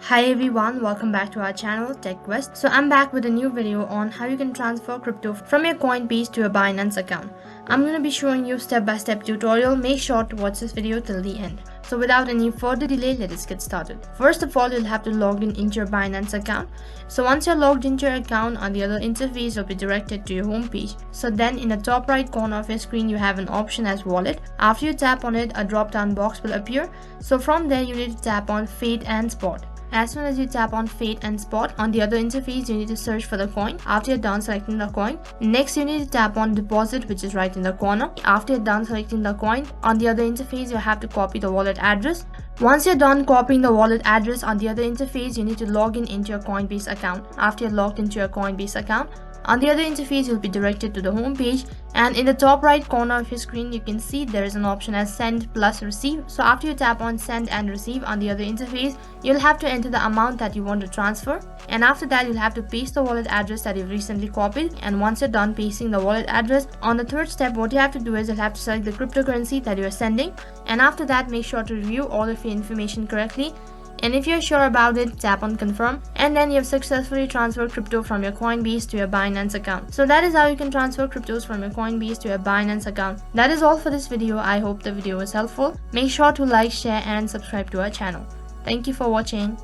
Hi everyone, welcome back to our channel TechQuest. So I'm back with a new video on how you can transfer crypto from your Coinbase to your Binance account. I'm going to be showing you step-by-step tutorial. Make sure to watch this video till the end. So without any further delay, let us get started. First of all, you'll have to log into your Binance account. So once you're logged into your account, on the other interface will be directed to your home page. So then in the top right corner of your screen, you have an option as wallet. After you tap on it, a drop-down box will appear. So from there, you need to tap on Fade and Spot. As soon as you tap on Fade and Spot, on the other interface, you need to search for the coin. After you're done selecting the coin, next you need to tap on Deposit, which is right in the corner. After you're done selecting the coin, on the other interface, you have to copy the wallet address. Once you're done copying the wallet address on the other interface, you need to log into your Coinbase account. After you're logged into your Coinbase account, on the other interface, you'll be directed to the home page, and in the top right corner of your screen, you can see there is an option as Send plus Receive. So after you tap on Send and Receive on the other interface, you'll have to enter the amount that you want to transfer, and after that, you'll have to paste the wallet address that you've recently copied. And once you're done pasting the wallet address, on the third step, what you have to do is you'll have to select the cryptocurrency that you're sending, and after that, make sure to review all of your information correctly. And if you're sure about it, tap on confirm, and then you have successfully transferred crypto from your Coinbase to your Binance account. So that is how you can transfer cryptos from your Coinbase to your Binance account. That is all for this video. I hope the video was helpful. Make sure to like, share and subscribe to our channel. Thank you for watching.